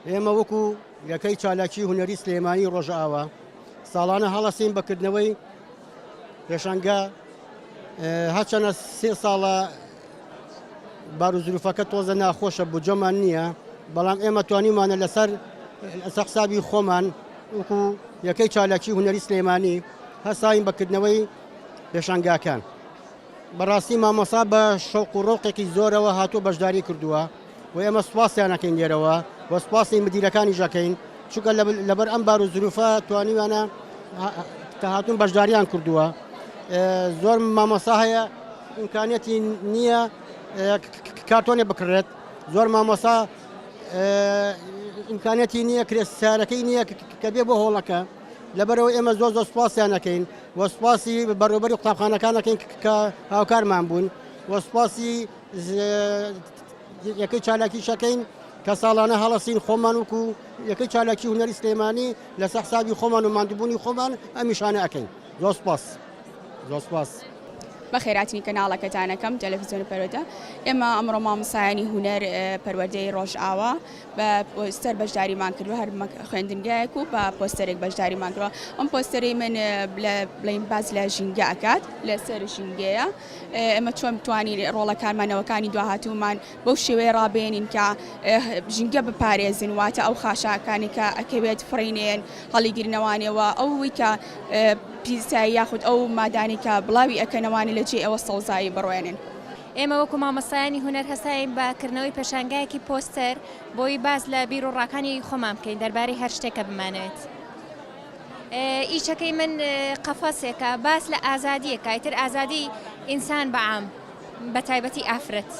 ئێمە وەکو یەکەی چالاکی هونەری سلێمانی ڕۆژئاوا ساڵانە هەڵەسین بەکردنەوەی پێشەنگە هەرچەنە 3 ساڵە بار و زروفەکە تۆزە ناخۆشە بودجەمان نییە، بەڵام ئێمە توانیمانە لەسەر حسابی خۆمان وەکو یەکەی چالاکی هونەری سلێمانی هەساین بەکردنەوەی پێشەنگاکان. بەڕاستی مامۆسا بە شەوق و ڕۆقێکی زۆرەوە هاتوو بەشداری کردووە و ئێمە سوپاسیان نەکەین لێرەوە و سوپاسی مدیرەکانی ژەکەین، چونکە لەبەر ئەم بار و زروفە توانیوانە کە هاتوون بەشداریان کردووە. زۆر مامۆسا هەیە ئیمکانیەتی نییە کارتۆنێ بکڕێت، زۆر مامۆسا ئیمکانیەتی نییە کرێسارەکەی نییە کە بێ بۆ هۆڵەکە، لەبەرەوە ئێمە زۆر سوپاسیان نەکەین و سوپاسی بەڕێوەبەری قوتابخانەکانەکەین کە هاوکارمان بوون و سوپاسی یەکەی چالاکی شەکەین کە ساڵانە هەڵەسین خۆمان وەکو یەکەی چالاکی هونەری سلێمانی لەسەر حسابی خۆمان و ماندووبوونی خۆمان ئەمیشانە ئەەکەین. زۆر سوپاس. زۆر سوپاس. بە خێراتنی کەناڵەکەتانەکەم تەلەڤیزیۆن پەروەردە. ئێمە ئەمڕۆ مامۆسایانی هونەر پەروەردەی ڕۆژئاوا بە پۆستەر بەشداریمان کردووە، هەر خوێندنگایەک و بە پۆستەرێک بەشداریمان کردووە. ئەم پۆستەرەی من بڵین باز لە ژینگە ئەکات، لەسەر ژینگەیە ئێمە چۆن بتوانین ڕۆڵەکانمانەوەکانی داهاتوومان بەو شێوەیە ڕابێنین کە ژینگە بپارێزن، واتە ئەو خاشاکانی کە ئەکەوێت فڕینێن هەڵیگرنەوانەوە ئەوەی کە پیسایی یاخود ئەو مادانی کە بڵاوی ئەکەنەوانی لە جێ ئەوە سەوزایی بڕوێنن. ئێمە وەکو مامۆسایانی هونەر هەساین بەکردنەوەی پێشانگایەکی پۆستەر بۆی باز لە بیر و ڕاکانی خۆمان بکەین دەربارەی هەر شتێکە بمانێت. ئیچەکەی من قەفەسێکە باس لە ئازادیەکە، ئیتر ئازادی ئینسان بەعام بە تایبەتی ئافرەت.